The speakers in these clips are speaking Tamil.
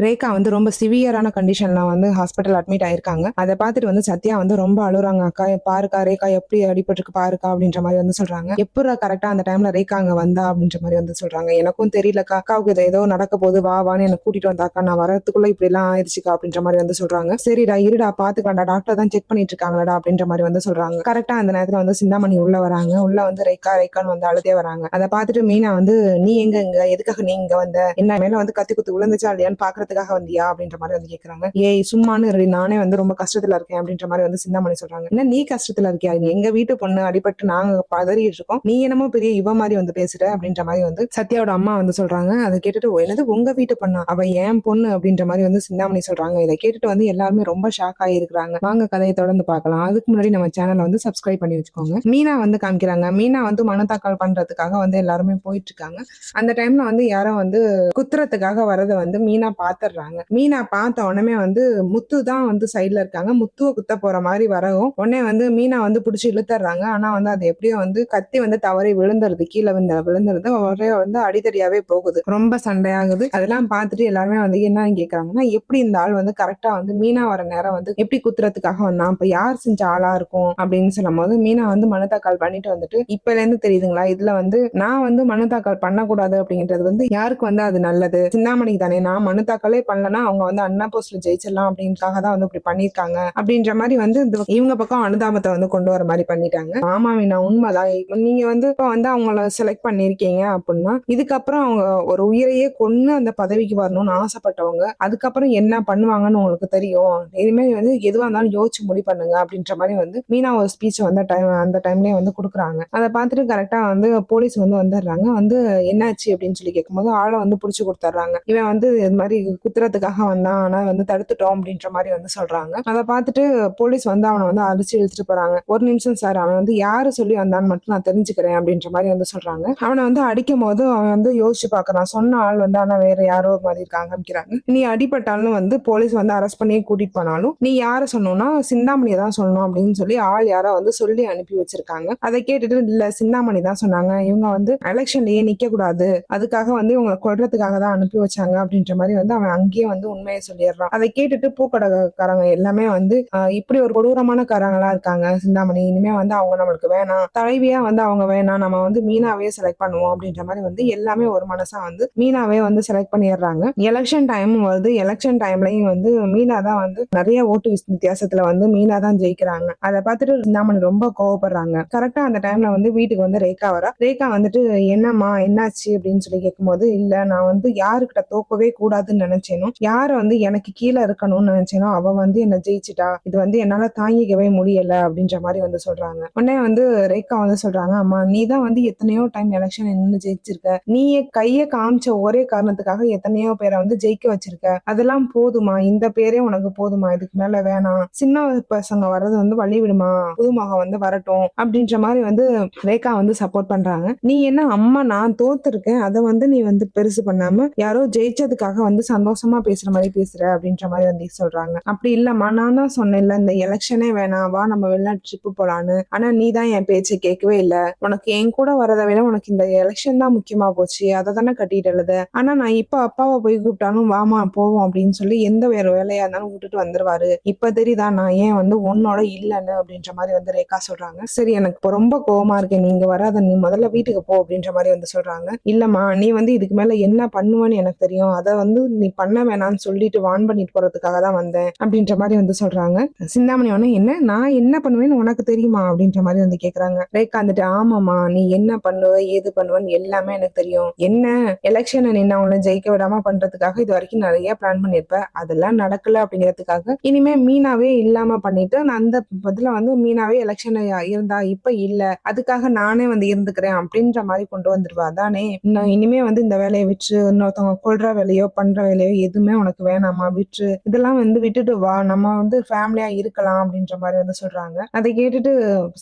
ரேகா வந்து ரொம்ப சிவியரான கண்டிஷன்ல வந்து ஹாஸ்பிட்டல் அட்மிட் ஆயிருக்காங்க. அதை பார்த்துட்டு வந்து சத்யா வந்து ரொம்ப அழுறாங்க. அக்கா பாருக்கா ரேகா எப்படி அடிபட்டிருக்கு பாருக்கா அப்படின்ற மாதிரி வந்து சொல்றாங்க. எப்படா கரெக்டா அந்த டைம்ல ரேகா அங்க வந்தா அப்படின்ற மாதிரி வந்து சொல்றாங்க. எனக்கும் தெரியலக்கா, அக்காவுக்கு இது ஏதோ நடக்க போது வா வான்னு எனக்கு கூட்டிட்டு வந்தாக்கா, நான் வரதுக்குள்ள இப்படி எல்லாம் ஆயிடுச்சுக்கா அப்படின்ற மாதிரி வந்து சொல்றாங்க. சரிடா இருடா பாத்துக்காண்டா, டாக்டர் தான் செக் பண்ணிட்டு இருக்காங்கடா அப்படின்ற மாதிரி வந்து சொல்றாங்க. கரெக்டா அந்த நேரத்துல வந்து சிந்தாமணி உள்ள வராங்க. உள்ள வந்து ரேகா ரேகான்னு வந்து அழுதே வராங்க. அதை பார்த்துட்டு மீனா வந்து நீ எங்க இங்க எதுக்காக நீ இங்க வந்த, என்ன மேல வந்து கத்தி குத்து விழுந்துச்சா இல்லையான்னு பாக்குறதுக்காக வந்தியா அப்படின்ற மாதிரி வந்து கேக்குறாங்க. ஏய் சும்மானு இரு, நானே வந்து ரொம்ப கஷ்டத்துல இருக்கேன் அப்படின்ற மாதிரி வந்து சிந்தாமணி சொல்றாங்க. என்ன நீ கஷ்டத்துல இருக்கியா, எங்க வீட்டு பொண்ணு அடிபட்டு நாங்க பதறிட்டு இருக்கோம், நீ என்னமோ பெரிய இவ மாதிரி வந்து பேசுற அப்படின்ற மாதிரி வந்து சத்யாவோட அம்மா வந்து சொல்றாங்க. அதை கேட்டுட்டு என்னது உங்க வீட்டு பொண்ணா, அவ ஏன் பொண்ணு அப்படின்ற மாதிரி வந்து சிந்தாமணி சொல்றாங்க. இதை கேட்டுட்டு வந்து எல்லாருமே ரொம்ப ஷாக் ஆகிருக்கிறாங்க. வாங்க கதையை தொடர்ந்து பார்க்கலாம். அதுக்கு முன்னாடி நம்ம சேனலை வந்து சப்ஸ்கிரைப் பண்ணி வச்சுக்கோங்க. மீனா வந்து காமிக்கிறாங்க. மீனா வந்து மனு தாக்கல் பண்றதுக்காக வந்து எல்லாருமே போயிட்டு இருக்காங்க. அந்த டைம்ல வந்து யாரோ வந்து குத்துறதுக்காக வரத வந்து மீனா பாத்துடுறாங்க. மீனா பார்த்த உடனே வந்து முத்து தான் வந்து சைட்ல இருக்காங்க. முத்துவ குத்த போற மாதிரி வரவும் உடனே வந்து மீனா வந்து பிடிச்சி இழுத்துறாங்க. ஆனா வந்து அது எப்படியோ வந்து கத்தி வந்து தவறி விழுந்துருது, கீழே விழுந்துருது. ஒரே வந்து அடிதடியாவே போகுது, ரொம்ப சண்டையாகுது. அதெல்லாம் பார்த்துட்டு எல்லாருமே வந்து என்னன்னு கேக்குறாங்கன்னா, எப்படி இந்த ஆள் வந்து கரெக்டா வந்து மீனா வர நேரம் வந்து எப்படி குத்துறதுக்காக வந்தான், இப்ப யார் செஞ்ச ஆளா இருக்கும் அப்படின்னு சொல்லும் போது மீனா வந்து மனு தாக்கல் பண்ணிட்டு வந்துட்டு, இப்பல இருந்து தெரியுதுங்களா இதுல வந்து நான் வந்து மனு தாக்கல் பண்ணக்கூடாது அப்படின்றது வந்து யாருக்கு வந்து அது நல்லது, சிந்தாமணிக்கு தானே. நான் மனு தாக்கலே பண்ணலன்னா அவங்க வந்து அண்ணா போஸ்ட்ல ஜெயிச்சிடலாம் அப்படின்றக்காக தான் வந்து இப்படி பண்ணிருக்காங்க அப்படின்ற மாதிரி வந்து இவங்க பக்கம் அனுதாபத்தை வந்து கொண்டு வர மாதிரி பண்ணிட்டாங்க. ஆமா மீனா உண்மைதான், நீங்க வந்து இப்ப வந்து அவங்கள செலக்ட் பண்ணிருக்கீங்க அப்படின்னா இதுக்கப்புறம் அவங்க ஒரு உயிரையே கொன்னு அந்த பதவிக்கு வரணும்னு ஆசைப்பட்டவங்க அதுக்கப்புறம் என்ன பண்ணுவாங்கன்னு உங்களுக்கு தெரியும். இனிமேல் வந்து எதுவா இருந்தாலும் யோசிச்சு முடிவு பண்ணுங்க அப்படின்ற மாதிரி வந்து மீனா ஒரு ஸ்பீச் வந்து அந்த டைம்லயே வந்து கொடுக்குறாங்க. அதை பார்த்துட்டு கரெக்டா வந்து போலீஸ் வந்து வந்துடுறாங்க. வந்து என்னாச்சு அப்படின்னு சொல்லி கேட்கும்போது ஆளை வந்து புடிச்சு கொடுத்துட்றாங்க. இவன் வந்து இது மாதிரி குத்துறதுக்காக வந்தான், ஆனா வந்து தடுத்துட்டோம் அப்படின்ற மாதிரி வந்து சொல்றாங்க. அதை பார்த்துட்டு போலீஸ் வந்து அவனை வந்து அடிச்சு இழுத்துட்டு போறாங்க. ஒரு நிமிஷம் சார், அவன் வந்து யாரு சொல்லி வந்தான்னு மட்டும் நான் தெரிஞ்சுக்கிறேன் அப்படின்ற மாதிரி வந்து சொல்றாங்க. அவனை வந்து அடிக்கும் போது அவன் வந்து யோசிச்சு பாக்குறான், சொன்ன ஆள் வந்து ஆனா வேற யாரோ மாதிரி இருக்காங்க காமிக்கிறாங்க. நீ அடிபட்டாலும் வந்து போலீஸ் வந்து அரெஸ்ட் பண்ணி கூட்டிட்டு போனாலும் நீ யார சொன்னோம்னா சிந்தாமணியை தான் சொல்லணும் அப்படின்னு சொல்லி ஆள் யாரோ வந்து சொல்லி அனுப்பி வச்சிருக்காங்க. அதை கேட்டுட்டு இல்ல சிந்தாமணி தான் சொன்னாங்க, இவங்க வந்து எலெக்ஷன்லயே நிக்க கூடாது, அதுக்காக வந்து இவங்களை கொல்றதுக்காக தான் அனுப்பி வச்சாங்க அப்படின்ற மாதிரி வந்து அவன் அங்கேயே வந்து உண்மையை சொல்லிடுறான். அதை கேட்டுட்டு பூக்கடைக்காரங்க எல்லாமே வந்து இப்படி ஒரு கொடூரமான காரங்களா இருக்காங்க சிந்தாமணி, இனிமே வந்து அவங்க நம்மளுக்கு வேணாம், தலைவியா வந்து அவங்க வேணாம், நம்ம வந்து மீனாவே செலக்ட் பண்ணுவோம் அப்படின்ற மாதிரி வந்து எல்லாமே ஒரு மனசா வந்து மீனாவே வந்து செலக்ட் பண்ணிடுறாங்க. எலெக்ஷன் டைம் வருது. எலெக்ஷன் டைம்லயும் வந்து மீனா தான் வந்து நிறைய ஓட்டு வித்தியாசத்துல வந்து மீனா தான் ஜெயிக்கிறாங்க. அதை பார்த்துட்டு சிந்தாமணி ரொம்ப கோவப்படுறாங்க. கரெக்டா அந்த டைம்ல வந்து வீட்டுக்கு வந்து ரேகா வரா. ரேகா வந்துட்டு என்னம்மா என்னாச்சு அப்படின்னு சொல்லி கேட்கும்போது, இல்ல நான் வந்து யாருக்கிட்ட தோக்கவே கூடாதுன்னு நினைச்சேனோ, யார வந்து எனக்கு கீழே இருக்கணும்னு நினைச்சேனோ அவ வந்து என்ன ஜெயிச்சுட்டா, இது வந்து என்னால தாங்கிக்கவே முடியல அப்படின்ற மாதிரி வந்து சொல்றாங்க. உடனே வந்து ரேகா வந்து சொல்றாங்க, அம்மா நீ தான் வந்து எத்தனையோ டைம் எலெக்ஷன் நின்று ஜெயிச்சிருக்க, நீ கைய காமிச்ச ஒரே காரணத்துக்காக எத்தனையோ பேரை வந்து ஜெயிக்க வச்சிருக்க, அதெல்லாம் போதுமா, இந்த பேரே உனக்கு போதுமா, இதுக்கு மேல வேணாம், சின்ன பசங்க வர்றது வந்து வழி விடுமா, புதுமுகம் வந்து வரட்டும் அப்படின்ற மாதிரி வந்து ரேகா வந்து சப்போர்ட் பண்றாங்க. நீ என்ன அம்மா நான் தோத்துருக்கேன் அதை வந்து நீ வந்து பெருசு பண்ணாம யாரோ ஜெயிச்சதுக்காக வந்து சந்தோஷமா பேசுற மாதிரி பேசுற அப்படின்ற மாதிரி வந்து சொல்றாங்க. அப்படி இல்லம்மா, நான் தான் சொன்னேன்ல இந்த எலெக்ஷனே வேணாம், வா நம்ம வெளிநாட்டு ட்ரிப்பு போலான்னு, ஆனா நீ தான் என் பேச்சை கேட்கவே இல்லை, உனக்கு என் கூட வரதை விட உனக்கு இந்த எலெக்ஷன் தான் முக்கியமா போச்சு, அதை தானே கட்டிட்டு எழுத, ஆனா நான் இப்ப அப்பாவை போய் கூப்பிட்டாலும் வாமா போவோம் அப்படின்னு சொல்லி எந்த வேற வேலையா இருந்தாலும் விட்டுட்டு வந்துருவாரு, இப்ப தெரியுதா நான் ஏன் வந்து உன்னோட இல்லைன்னு அப்படின்ற மாதிரி வந்து ரேகா சொல்றாங்க. சரி எனக்கு இப்போ ரொம்ப கோவமா இருக்கேன், நீங்க வராத, நீ முதல்ல வீட்டுக்கு போ அப்படின்ற மாதிரி வந்து சொல்றாங்க. இல்லம்மா நீ வந்து இதுக்கு மேல என்ன பண்ணுவேன்னு எனக்கு தெரியும், அதை வந்து நீ பண்ண வேணாம்னு சொல்லிட்டு வான் பண்ணிட்டு போறதுக்காக தான் வந்தேன் அப்படின்ற மாதிரி வந்து சொல்றாங்க. சிந்தாமணி ஒண்ணு என்ன நான் என்ன பண்ணுவேன்னு உனக்கு தெரியுமா அப்படின்ற மாதிரி வந்து கேக்குறாங்க. ரேகா வந்துட்டு ஆமாமா நீ என்ன பண்ணுவ ஏது பண்ணுவேன்னு எல்லாமே எனக்கு தெரியும், என்ன எலெக்ஷன் நின்று அவங்கள ஜெயிக்க விடாம பண்றதுக்காக இது வரைக்கும் நிறைய பிளான் பண்ணிருப்ப, அதெல்லாம் நடக்கல அப்படிங்கிறதுக்காக இனிமே மீனாவே இல்லாம பண்ணிட்டு நான் அந்த பதில வந்து மீனாவே எலெக்ஷன் இருந்தா இப்ப இல்ல அதுக்காக நானே வந்து இருந்துக்கிறேன் அப்படின்ற மாதிரி கொண்டு வந்துருவா தானே, நான் இனிமே வந்து இந்த வேலையை விட்டு இன்னொருத்தவங்க கொள்ற வேலையோ பண்ற வேலையோ எதுவுமே உனக்கு வேணாமா, விட்டு இதெல்லாம் வந்து விட்டுட்டு வா, நம்ம வந்து ஃபேமிலியா இருக்கலாம் அப்படின்ற மாதிரி வந்து சொல்றாங்க. அதை கேட்டுட்டு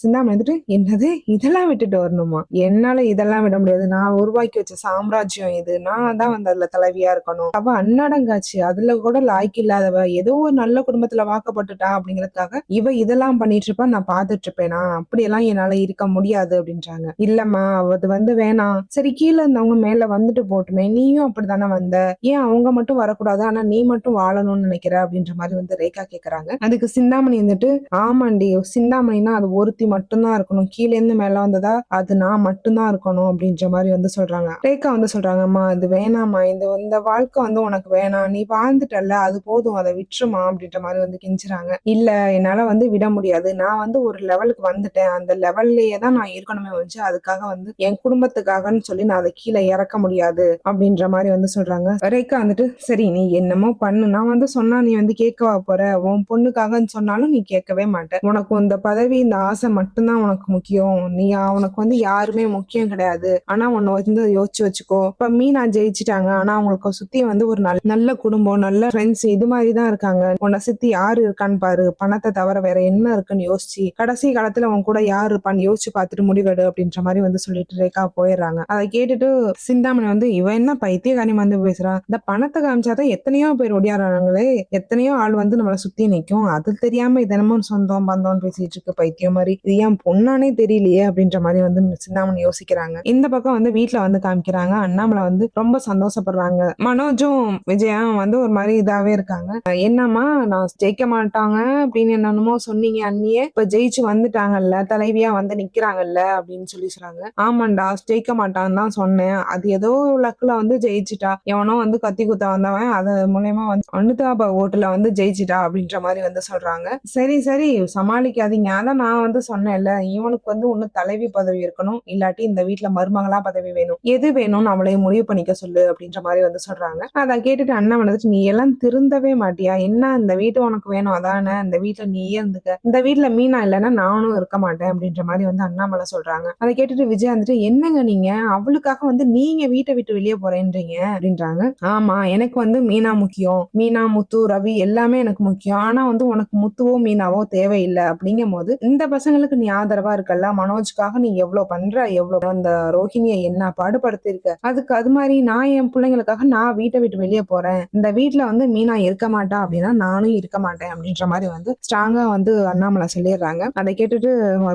சிந்தாமணி வந்துட்டு என்னது இதெல்லாம் விட்டுட்டு வரணுமா, என்னால இதெல்லாம் விட முடியாது, நான் உருவாக்கி வச்ச சாம்ராஜ்யம் இது, நான் தான் வந்து அதுல தலைவியா இருக்கணும், அவ அன்னடங்காச்சு அதுல கூட லாய்க்கு இல்லாதவ ஏதோ ஒரு நல்ல குடும்பத்துல வாக்கப்பட்டுட்டா அப்படிங்கறதுக்காக இவ இதெல்லாம் பண்ணிட்டு இருப்பா, நான் பாத்துட்டு இருப்பேனா, அப்படியெல்லாம் என்னால இருக்க முடியாது அப்படின்றாங்க. இல்லம்மா அது வந்து வேணாம், சரி கீழே இருந்தவங்க மேல வந்துட்டு போட்டுமே, நீயும் அப்படித்தானே வந்த, ஏன் அவங்க மட்டும் மட்டும் வரக்கூடாது, ஆனா நீ மட்டும் வாழணும்னு நினைக்கிற அப்படின்ற மாதிரி வந்து ரேகா கேக்குறாங்க. அதுக்கு சிந்தாமணி வந்துட்டு, ஆமாண்டி, சிந்தாமணினா அது ஒருத்தி மட்டும்தான் இருக்கணும், கீழே இருந்து மேல வந்ததா அது நான் மட்டும்தான் இருக்கணும் அப்படின்ற மாதிரி வந்து சொல்றாங்க. ரேகா வந்து சொல்றாங்க, அம்மா இது வேணாமா, இந்த வாழ்க்கை வந்து உனக்கு வேணாம், நீ வாழ்ந்துட்டல்ல அது போதும், அதை விட்டுருமா அப்படின்ற மாதிரி வந்து கெஞ்சுறாங்க. இல்ல என்னால வந்து விட முடியாது, நான் வந்து ஒரு லெவலுக்கு வந்துட்டேன், அந்த லெவல்லயே தான் நான் இருக்கணுமே வச்சு அதுக்காக வந்து என் குடும்பத்துக்காகன்னு சொல்லி நான் அதை கீழே இறக்க முடியாது அப்படின்ற மாதிரி வந்து சொல்றாங்க. ரேகா வந்துட்டு, சரி நீ என்னமோ பண்ணு, நான் வந்து சொன்னா நீ வந்து கேட்கவா போற, உன் பொண்ணுக்காகன்னு சொன்னாலும் நீ கேட்கவே மாட்ட, உனக்கு இந்த பதவி இந்த ஆசை மட்டும்தான் உனக்கு முக்கியம், நீ உனக்கு வந்து யாருமே முக்கியம் கிடையாது, ஆனா உன்னை வந்து யோசிச்சு வச்சுக்கோ, இப்ப மீனா ஜெயிச்சுட்டாங்க, ஆனா அவங்களுக்கு சுத்தி வந்து ஒரு நல்ல குடும்பம், நல்ல ஃப்ரெண்ட்ஸ் இது மாதிரி தான் இருக்காங்க, உன்னை சுத்தி யாரு இருக்கான்னு பாரு, பணத்தை தவிர வேற என்ன இருக்குன்னு யோசிச்சு கடைசி காலத்துல உன் கூட யாரு இருப்பான்னு யோசிச்சு பார்த்துட்டு முடிவெடு அப்படின்ற மாதிரி வந்து சொல்லிட்டு ரேகா போயிடுறாங்க. அதை கேட்டுட்டு சிந்தாமணி வந்து, இவ என்ன பைத்தியக்காரி வந்து பேசுறா, இந்த பணத்தை காமிச்சாதான் எத்தனையோ பேர் ஒடியாடுறாங்களே, எத்தனையோ ஆள் வந்து நம்மளை சுத்தி நிக்கும், அது தெரியாம தினமும் சொந்தம் பந்தம் பேசிட்டு இருக்கு பைத்தியம் மாதிரி, இது ஏன் பொண்ணானே தெரியலையே அப்படின்ற மாதிரி வந்து சிந்தாமணி யோசிக்கிறாங்க. இந்த பக்கம் வந்து வீட்டுல வந்து காமிக்கிறாங்க, அண்ணாமலை வந்து ரொம்ப சந்தோஷப்படுறாங்க, மனோஜும் விஜயும் வந்து ஒரு மாதிரி இதாவே இருக்காங்க. என்னம்மா நான் ஜெயிக்க மாட்டாங்க அப்படின்னு என்னென்னமோ சொன்னீங்க அண்ணியே, இப்ப ஜெயிச்சு வந்துட்டாங்கல்ல, தலைவியா வந்து நிக்கிறாங்கல்ல அப்படின்னு சொல்லி சொல்றாங்க. ஆமாண்டா ஜெயிக்க மாட்டான்னு தான் சொன்னேன், அது ஏதோ லக்குல வந்து ஜெயிச்சுட்டா, எவனோ வந்து கத்தி குத்த வந்தவன் அது மூலயமா வந்து அனுதாப ஓட்டுல வந்து ஜெயிச்சுட்டா அப்படின்ற மாதிரி வந்து சொல்றாங்க. சரி சரி சமாளிக்காதீங்க, அதான் நான் வந்து சொன்னேன்ல, இவனுக்கு வந்து ஒண்ணு தலைவி பதவி இருக்கணும், இல்லாட்டி இந்த வீட்டுல மருமகளா பதவி வேணும், எது வேணும்னு அவளையும் முடிவு பண்ணிக்க சொல்லு அப்படின்ற மாதிரி வந்து சொல்றாங்க. அதை கேட்டுட்டு அண்ணன் வந்துட்டு, நீ எல்லாம் திருந்தவே மாட்டியா, என்ன இந்த வீட்டு உனக்கு வேணும் அதானே, இந்த வீட்டுல நீ இருந்துக்க, இந்த வீட்டுல மீனா இல்லைன்னா நானும் இருக்க மாட்டேன் அப்படின்ற மாதிரி வந்து அண்ணாமலை சொல்றாங்க. அதை கேட்டுட்டு விஜய் வந்துட்டு, என்னங்க நீங்க அவளுக்காக வந்து நீங்க வீட்டை விட்டு வெளியே போறேன்றீங்க அப்படின்றாங்க. ஆமா எனக்கு வந்து மீனா முக்கியம், மீனா முத்து ரவி எல்லாமே எனக்கு முக்கியம், ஆனா வந்து உனக்கு முத்துவோ மீனாவோ தேவையில்லை அப்படிங்கும் போது இந்த பசங்களுக்கு நீ ஆதரவா இருக்கல்ல, மனோஜ்காக நீ எவ்வளவு பண்ற, எவ்வளவு அந்த ரோஹிணியை என்ன பாடுபடுத்தி இருக்க, அதுக்கு அது மாதிரி நான் என் பிள்ளைங்களுக்காக நான் வீட்டை விட்டு வெளியே போறேன், இந்த வீட்டுல வந்து மீனா இருக்க மாட்டா அப்படின்னா நானும் இருக்க மாட்டேன் அப்படின்ற மாதிரி வந்து ஸ்ட்ராங்கா வந்து அண்ணாமலை சொல்லிடுறாங்க. அதை கேட்டுட்டு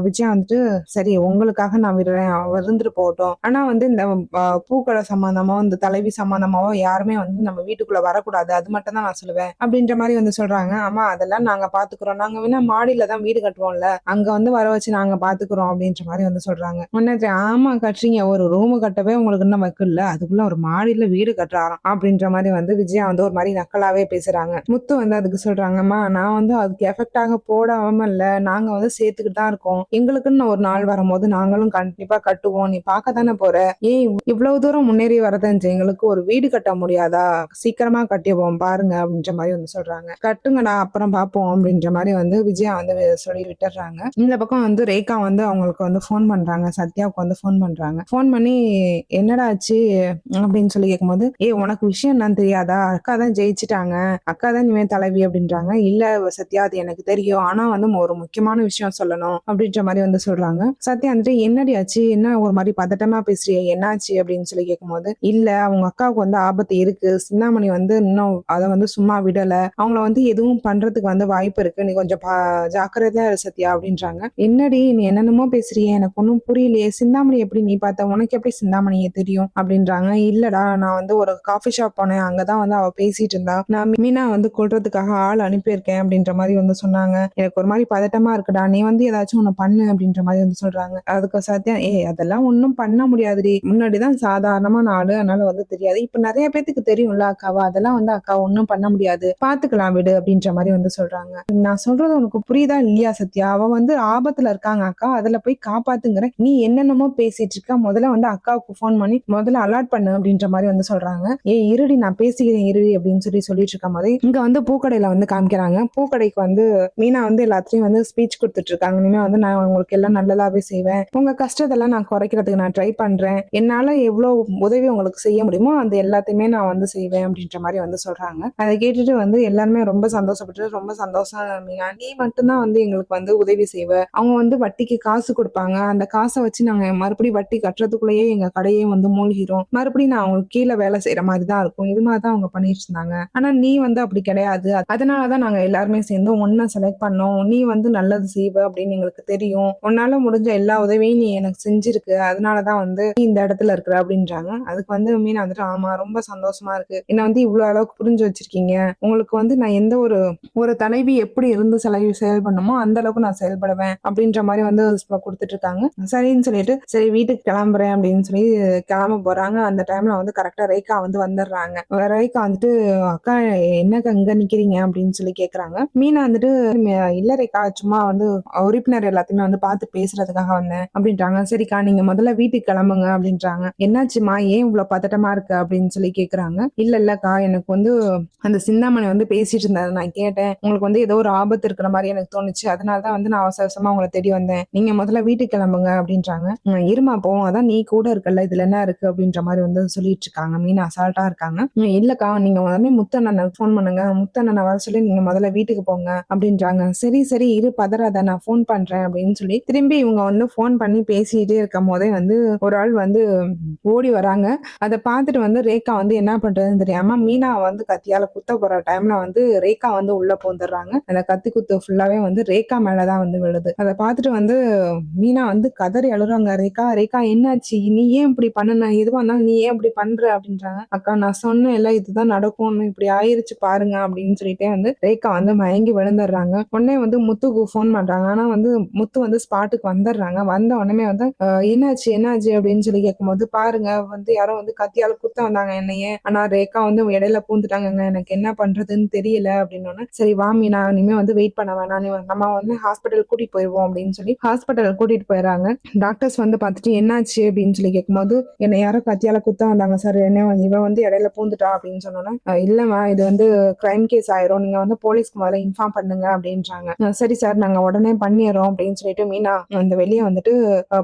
விஜயா வந்துட்டு, சரி உங்களுக்காக நான் விடுறேன், அவர் இருந்துட்டு போகட்டும், ஆனா வந்து இந்த பூக்கடை சம்பந்தமோ இந்த தலைவி சம்பந்தமாவோ யாருமே வந்து நம்ம வீட்டுக்குள்ள வரக்கூடாது, அது மட்டும் தான் நான் சொல்லுவேன் அப்படின்ற மாதிரி வந்து சொல்றாங்க. ஆமா அதெல்லாம் நாங்க பாத்துக்கிறோம், நாங்க வேணா மாடியில தான் வீடு கட்டுவோம்ல, அங்க வந்து வர வச்சு நாங்க பாத்துக்கிறோம் அப்படின்ற மாதிரி வந்து சொல்றாங்க. முன்னாடி ஆமா கட்டுறீங்க, ஒரு ரூம் கட்டவே உங்களுக்கு இன்னும் வைக்கல, அதுக்குள்ள ஒரு மாடியில வீடு கட்டுறாராம் அப்படின்ற மாதிரி வந்து விஜயா வந்து ஒரு மாதிரி நக்கலாவே பேசுறாங்க. முத்து வந்து அதுக்கு சொல்றாங்கம்மா, நான் வந்து அதுக்கு எஃபெக்ட் ஆக போடாம இல்ல, நாங்க வந்து சேர்த்துக்கிட்டு தான் இருக்கோம், எங்களுக்குன்னு ஒரு நாள் வரும்போது நாங்களும் கண்டிப்பா கட்டுவோம், நீ பார்க்க தானே போற, ஏன் இவ்வளவு தூரம் முன்னேறி வரதஞ்சு எங்களுக்கு ஒரு வீடு கட்ட முடியாதா, சீக்கிரமா கட்டிடுவோம் பாருங்க அப்படின்ற மாதிரி வந்து சொல்றாங்க. கட்டுங்கடா அப்புறம் பார்ப்போம் அப்படின்ற மாதிரி வந்து விஜயா வந்து சொல்லி விட்டுறாங்க. இந்த பக்கம் வந்து ரேகா வந்து அவங்களுக்கு வந்து ஃபோன் பண்றாங்க, சத்யாவுக்கு வந்து ஃபோன் பண்றாங்க. ஃபோன் பண்ணி என்னடா ஆச்சு அப்படின்னு சொல்லி கேட்கும்போது, உனக்கு விஷயம் என்னன்னு தெரியாதா, அக்கா தான் ஜெயிச்சுட்டாங்க, அக்கா தான் இனிமே தலைவி அப்படின்றாங்க. இல்ல சத்யா அது எனக்கு தெரியும், ஆனா வந்து ஒரு முக்கியமான விஷயம் சொல்லணும் அப்படின்ற மாதிரி வந்து சொல்றாங்க. சத்யா வந்துட்டு, என்னடி ஆச்சு, என்ன ஒரு மாதிரி பதட்டமா பேசுறிய, என்னாச்சு அப்படின்னு சொல்லி கேட்கும்போது, இல்ல அவங்க அக்காவுக்கு வந்து ஆபத்து இருக்கு, சிந்தாமணி வந்து இன்னும் அதை வந்து சும்மா விடல, அவங்கள வந்து எதுவும் பண்றதுக்கு வந்து வாய்ப்பு இருக்கு, நீ கொஞ்சம் ஜாக்கிரதையா இரு சத்யா அப்படின்றாங்க. என்னடி நீ என்னென்னமோ பேசுறிய, எனக்கு ஒன்னும் புரியலையே, சிந்தாமணி எப்படி நீ பார்த்த, உனக்கு எப்படி சிந்தாமணியை தெரியும் அப்படின்றாங்க. இல்லடா நான் வந்து ஒரு காஃபி ஷாப் போனேன், அங்கதான் வந்து அவ பேசிட்டு இருந்தா, நான் மீனா வந்து கொல்றதுக்காக ஆள் அனுப்பியிருக்கேன் அப்படின்ற மாதிரி வந்து சொன்னாங்க, எனக்கு ஒரு மாதிரி பதட்டமா இருக்குடா, நீ வந்து ஏதாச்சும் ஒண்ணு பண்ணு அப்படின்ற மாதிரி வந்து சொல்றாங்க. அதுக்கு சத்யா, அதெல்லாம் ஒன்னும் பண்ண முடியாதுடி, முன்னாடிதான் சாதாரணமான ஆளு அதனால வந்து தெரியாது, இப்ப நிறைய பேத்துக்கு தெரியும்ல அக்காவா, அதெல்லாம் வந்து அக்கா ஒன்னும் பண்ண முடியாது, பாத்துக்கலாம் விடு அப்படின்ற மாதிரி வந்து சொல்றாங்க. நான் சொல்றது உனக்கு புரியுதா இல்லையா சத்யா, அவ வந்து ஆபத்துல இருக்காங்க அக்கா, அதுல போய் காப்பாத்துங்கிற, நீ என்னென்னமோ பேசிட்டு இருக்க, முதல்ல வந்து அக்காவுக்கு போன் பண்ணி முதல்ல அலர்ட் பண்ணு அப்படின்ற மாதிரி வந்து சொல்றாங்க. இருடி நான் பேசிக்கிறேன் இரு அப்படின்னு சொல்லிட்டு இருக்க மாதிரி இங்க வந்து பூக்கடையில வந்து காமிக்கிறாங்க. பூக்கடைக்கு வந்து மீனா வந்து எல்லாத்தையும் வந்து ஸ்பீச் கொடுத்துட்டு இருக்காங்க. இனிமே வந்து நான் உங்களுக்கு எல்லாம் நல்லதாவே செய்வேன், உங்க கஷ்டத்தெல்லாம் நான் குறைக்கிறதுக்கு நான் ட்ரை பண்றேன், என்னால எவ்வளவு உதவி உங்களுக்கு செய்ய முடியுமோ அந்த எல்லாத்தையுமே நான் வந்து செய்வேன் அப்படின்ற மாதிரி வந்து சொல்றாங்க. அதை கேட்டுட்டு வந்து எல்லாருமே ரொம்ப சந்தோஷப்பட்டு, ரொம்ப சந்தோஷம் மீனா, நீ மட்டும்தான் வந்து எங்களுக்கு வந்து உதவி செய்வ, அவங்க வந்து வட்டிக்கு காசு கொடுப்பாங்க, அந்த காசை வச்சு நாங்க மறுபடியும் வட்டி கட்டுறதுக்குள்ளேயே எங்க கடையே வந்து மூழ்கிரும், மறுபடியும் நான் அவங்களுக்கு கீழே வேலை செய்யற மாதிரி தான் இருக்கும், இது மாதிரிதான் அவங்க பண்ணிட்டு இருந்தாங்க, ஆனா நீ வந்து அப்படி கிடையாது, அதனாலதான் நாங்க எல்லாருமே சேர்ந்து ஒன்ன செலக்ட் பண்ணோம், நீ வந்து நல்லது செய்வ அப்படின்னு எங்களுக்கு தெரியும், உன்னால முடிஞ்ச எல்லா உதவியும் நீ எனக்கு செஞ்சிருக்கு, அதனாலதான் வந்து நீ இந்த இடத்துல இருக்கிற அப்படின்றாங்க. அதுக்கு வந்து மீனா வந்துட்டு, ஆமா ரொம்ப சந்தோஷமா இருக்கு, என்ன வந்து இவ்வளவு அளவுக்கு புரிஞ்சு வச்சிருக்கீங்க. உங்களுக்கு வந்து நான் எந்த ஒரு ஒரு தலைவி எப்படி இருந்து செயல்படணுமோ அந்த அளவுக்கு நான் செயல்படுவேன் அப்படின்ற மாதிரி வந்து கொடுத்துட்டு இருக்காங்க. சரின்னு சொல்லிட்டு சரி வீட்டுக்கு கிளம்புறேன் அப்படின்னு சொல்லி கிளம்ப போறாங்க. அந்த டைம்ல வந்து கரெக்டா ரேகா வந்து வந்துடுறாங்க. ரேகா வந்துட்டு அக்கா என்னக்கா இங்க நிக்கிறீங்க அப்படின்னு சொல்லி கேக்குறாங்க. மீனா வந்துட்டு இல்ல ரேகா சும்மா வந்து உறுப்பினர் எல்லாத்தையுமே வந்து பார்த்து பேசுறதுக்காக வந்தேன் அப்படின்றாங்க. சரிக்கா நீங்க முதல்ல வீட்டுக்கு கிளம்புங்க அப்படின்றாங்க. என்னாச்சுமா ஏன் இவ்வளவு பதட்டமா இருக்கு அப்படின்னு சொல்லி கேக்குறாங்க. இல்லக்கா எனக்கு வந்து அந்த சிந்தாமணி வந்து பேசிட்டு இருந்தாரு நான் கேட்டேன். உங்களுக்கு வந்து ஏதோ ஒரு ஆபத்து இருக்கிற மாதிரி எனக்கு தோணுச்சு. அதனாலதான் வந்து நான் அவசர அவசரமா உங்களை தேடி வந்தேன். நீங்க முதல்ல வீட்டுக்கு கிளம்புங்க அப்படின்றாங்க. இருமா போவோம் அதான் நீ கூட இருக்கல இதுல என்ன இருக்கு அப்படின்ற மாதிரி வந்து சொல்லிட்டு இருக்காங்க. மீனா அசால்ட்டா இருக்காங்க. இல்லக்கா நீங்க உடனே முத்தண்ணனுக்கு போன் பண்ணுங்க. முத்தண்ணனை வர சொல்லி நீங்க முதல்ல வீட்டுக்கு போங்க அப்படின்றாங்க. சரி சரி இரு பதறாத நான் போன் பண்றேன் அப்படின்னு சொல்லி திரும்பி இவங்க வந்து போன் பண்ணி பேசிட்டே இருக்கும் போதே வந்து ஒரு ஆள் வந்து ஓடி வராங்க. அதை பார்த்துட்டு வந்து ரேகா வந்து என்ன பண்றதுன்னு தெரியாம மீனா வந்து கத்தியால குத்த போற டைம்ல வந்து ரேகா வந்து உள்ள போந்துடுறாங்க. அந்த கத்தி குத்து ஃபுல்லாவே வந்து ரேகா மேலதான் வந்து விழுது. அதை பார்த்துட்டு வந்து மீனா வந்து கதறி அழுறாங்க. ரேகா ரேகா என்னாச்சு நீ ஏன் இப்படி பண்ணன எதுவா இருந்தாலும் நீ ஏன் இப்படி பண்ற அப்படின்றாங்க. அக்கா நான் சொன்னேன் இல்ல இதுதான் நடக்கும்னு இப்படி ஆயிருச்சு பாருங்க அப்படின்னு சொல்லிட்டே வந்து ரேகா வந்து மயங்கி விழுந்துடுறாங்க. உடனே வந்து முத்துக்கு போன் பண்றாங்க. ஆனா வந்து முத்து வந்து ஸ்பாட்டுக்கு வந்துடுறாங்க. வந்த உடனே வந்து என்னாச்சு என்னாச்சு அப்படின்னு சொல்லி கேட்கும்போது பாருங்க வந்து யாரோ வந்து கத்தியால குத்த வந்தாங்க என்னையே. ஆனா ரேகா வந்து இடையில பூந்துட்டாங்க எனக்கு என்ன பண்றதுன்னு தெரியல அப்படின்னு. சரி வா மீனா இனிமே வந்து வெயிட் பண்ண வேணாம் நம்ம வந்து ஹாஸ்பிட்டல் கூட்டிட்டு போயிருவோம் அப்படின்னு சொல்லி ஹாஸ்பிட்டல் கூட்டிட்டு போயிடறாங்க. டாக்டர்ஸ் வந்து பார்த்துட்டு என்னாச்சு அப்படின்னு சொல்லி கேட்கும்போது என்னை யாரோ கத்தியால குத்த வந்தாங்க சார் என்ன இவன் வந்து இடையில பூந்துட்டா அப்படின்னு சொன்னோன்னா இல்லம்மா இது வந்து கிரைம் கேஸ் ஆயிரும் நீங்க வந்து போலீஸ்க்கு முதல்ல இன்ஃபார்ம் பண்ணுங்க அப்படின்றாங்க. சரி சார் நாங்க உடனே பண்ணிடுறோம் அப்படின்னு சொல்லிட்டு மீனா அந்த வெளியே வந்துட்டு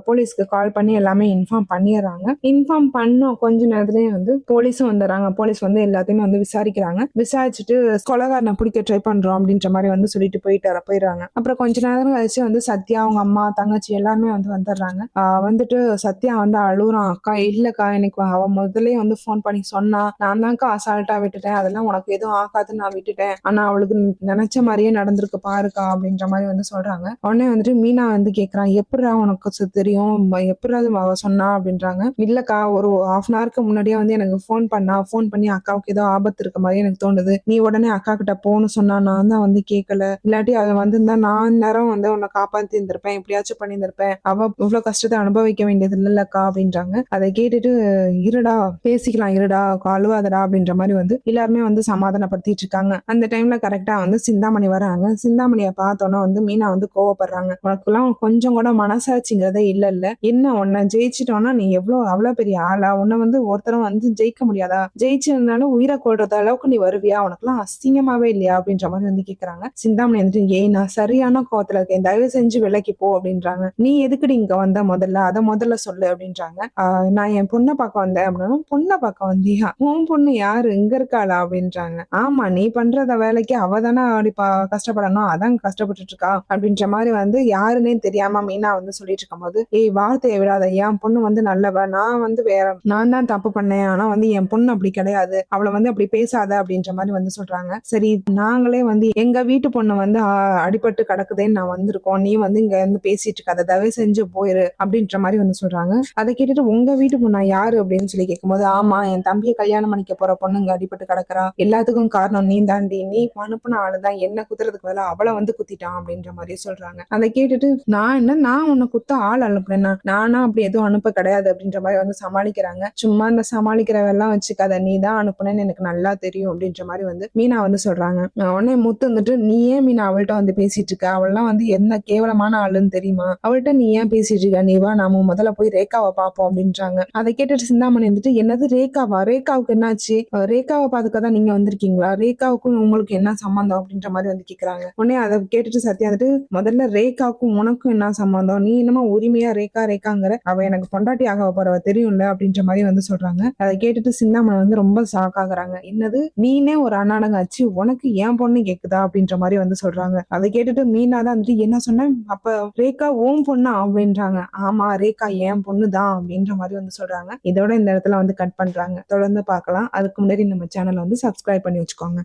போலீஸ்க்கு கால் பண்ணி எல்லாமே இன்ஃபார்ம் பண்ணிடுறாங்க. இன்ஃபார்ம் பண்ணோம் கொஞ்ச நேரத்துலயே வந்து போலீஸும் வந்துடுறாங்க. போலீஸ் வந்து எல்லாத்தையுமே வந்து விசாரிக்கிறாங்க. விசாரிச்சுட்டு கொலைகாரனை பிடிக்க ட்ரை பண்றோம் அப்படின்ற மாதிரி வந்து சொல்லிட்டு போயிடுறாங்க. அப்புறம் கொஞ்ச நேரம் கழிச்சு வந்து சத்யா அவங்க அம்மா தங்கச்சி எல்லாருமே வந்து வந்துடுறாங்க. வந்துட்டு சத்யா வந்து அழுகுறான். அக்கா இல்லக்கா எனக்கு அவ முதல்ல வந்து போன் பண்ணி சொன்னா நான் தான்க்கா அசால்ட்டா விட்டுட்டேன். அதெல்லாம் உனக்கு எதுவும் ஆகாதுன்னு நான் விட்டுட்டேன். ஆனா அவளுக்கு நினைச்ச மாதிரியே நடந்திருக்கு பாருக்கா அப்படின்ற மாதிரி வந்து சொல்றாங்க. உடனே வந்துட்டு மீனா வந்து கேக்குறான் எப்படிடா உனக்கு தெரியும் எப்படிடா அவ சொன்னா அப்படின்றாங்க. இல்லக்கா ஒரு ஹாஃப் அன் ஹவருக்கு முன்னாடியே வந்து எனக்கு போன் பண்ணி அக்காவுக்கு ஏதோ ஆபத்து இருக்க மாதிரி எனக்கு தோணுது. நீ உடனே அக்கா கிட்ட போன்னு சொன்னா நான் தான் வந்து கேட்கல. இல்லாட்டி அது வந்திருந்தா நான் நேரம் வந்து உன்னை காப்பாத்தி இருந்திருப்பேன் எப்படியாச்சும் பண்ணியிருந்திருப்பேன். அவ இவ்வளவு கஷ்டத்தை அனுபவிக்க வேண்டியது இல்லக்கா அப்படின்றாங்க. அதை கேட்டுட்டு இருடா பேசிக்கலாம் இருடா அழுவாதடா அப்படின்ற மாதிரி வந்து எல்லாருமே வந்து சமாதானப்படுத்திட்டு இருக்காங்க. அந்த டைம்ல கரெக்டா வந்து சிந்தாமணி வராங்க. சிந்தாமணியை பார்த்தோன்னா வந்து மீனா வந்து கோவப்படுறாங்க. உனக்குலாம் கொஞ்சம் கூட மனசாட்சிங்கிறதே இல்ல என்ன உன்னை ஜெயிச்சிட்டோன்னா நீ அவ்வளவு பெரிய ஆளா உன்னை வந்து ஒருத்தரும் வந்து ஜெயிக்க முடியாதா ஜெயிச்சிருந்தாலும் உயிரை கொள்றது அளவுக்கு நீ வருவியா உனக்குலாம் அசிங்கமாவே இல்லையா அப்படின்ற மாதிரி வந்து கேக்குறாங்க. சிந்தாமணி வந்துட்டு ஏய் நான் சரியான கோவத்துல இருக்கேன் தயவு செஞ்சு விலைக்கு போ அப்படின்றாங்க. நீ எதுக்குடி இங்க வந்த முதல்ல சொல்லு அப்படின்றாங்க. நான் என் பொண்ணை பார்க்க வந்தேன் அப்படின்னா பொண்ணை பார்க்க வந்தியா உன் பொண்ணு யாரு இங்க இருக்காளா அப்படின்றாங்க. ஆமா நீ பண்றத வேலைக்கு அவ தானே அப்படி கஷ்டப்படணும் அதான் கஷ்டப்பட்டுட்டு இருக்கா அப்படின்ற மாதிரி வந்து யாருன்னே தெரியாம மீனா வந்து சொல்லிட்டு இருக்கும் போது ஏய் வார்த்தையை விடாத என் பொண்ணு வந்து நல்லவ நான் வந்து வேற நான் தான் தப்பு பண்ணேன் ஆனா வந்து என் பொண்ணு அப்படி கிடையாது அவளை வந்து அப்படி பேசாத அப்படின்ற மாதிரி வந்து சொல்றாங்க. சரி நாங்களே வந்து எங்க வீட்டு பொண்ணு வந்து அடிபட்டு கிடக்குதேன்னு நான் வந்திருக்கோம் நீ வந்து இங்க இருந்து பேசிட்டு இருக்காத தயவு செஞ்சு போயிரு அப்படின்ற மாதிரி வந்து சொல்றாங்க. அதை கேட்டுட்டு உங்க வீட்டு பொண்ணா யாரு அப்படின்னு சொல்லி கேட்கும்போது ஆமா என் தம்பியை கல்யாணம் பண்ணிக்க போற பொண்ணுங்க அடிபட்டு கிடக்குறா எல்லாத்துக்கும் காரணம் நீ தாண்டி நீ அனுப்புன ஆளுதான் என்ன குத்துறதுக்கு பதிலா அவளை வந்து குத்திட்டான் அப்படின்ற மாதிரி சொல்றாங்க. அதை கேட்டுட்டு நான் உன்னை குத்த ஆள் அனுப்புறேன்னா நானா அப்படி எதுவும் அனுப்ப கிடையாது அப்படின்ற மாதிரி வந்து சமாளிக்கிறாங்க. சும்மா இந்த சமாளிக்கிறவெல்லாம் வச்சுக்காத நீ தான் அனுப்புனேன்னு எனக்கு நல்லா தெரியும் அப்படின்ற மாதிரி வந்து மீனா வந்து சொல்றாங்க. உடனே முத்து வந்துட்டு நீ ஏன் மீனா அவள்கிட்ட வந்து பேசிட்டு இருக்க அவள்லாம் வந்து என்ன கேவலமான ஆளுன்னு தெரியுமா அவள்கிட்ட நீ ஏன் பேசிட்டு இருக்க நீ வா நாம முதல்ல போய் ரேகாவை பார்ப்போம் அப்படின்றாங்க. அதை கேட்டுட்டு சிந்தாமணி வந்துட்டு என்னது ரேகாவுக்கு என்னாச்சு ரேகாவை பார்த்துக்கதான் நீங்க வந்திருக்கீங்களா ரேகாவுக்கும் உங்களுக்கு என்ன சம்பந்தம் அப்படின்ற மாதிரி வந்து கேக்குறாங்க. உடனே அதை கேட்டுட்டு சத்யா வந்துட்டு முதல்ல ரேகாவுக்கும் உனக்கும் என்ன சம்பந்தம் நீ என்னமோ உரிமையா ரேகாங்கிற அவ எனக்கு பொண்டாட்டி ஆக போறவ தெரியும்ல அப்படின்ற மாதிரி வந்து சொல்றாங்க. அதை கேட்டுட்டு சிந்தாமணி வந்து ரொம்ப ஷாக் ஆகுறாங்க. என்னது நீனே ஒரு அண்ணாடங்காச்சு உனக்கு ஏன் பொண்ணு கேக்குதா அப்படின்ற மாதிரி வந்து சொல்றாங்க. அதை கேட்டுட்டு மீனா தான் வந்துட்டு என்ன சொன்ன அப்ப ரேகா ஓம் பொண்ணா அப்படின்றாங்க. ஆமா ரேகா ஏன் பொண்ணு தான் அப்படின்ற மாதிரி வந்து சொல்றாங்க. இதோட இந்த இடத்துல வந்து கட் பண்றாங்க. தொடர்ந்து பார்க்கலாம். அதுக்கு முன்னாடி நம்ம சேனலை வந்து சப்ஸ்கிரைப் பண்ணி வச்சுக்கோங்க.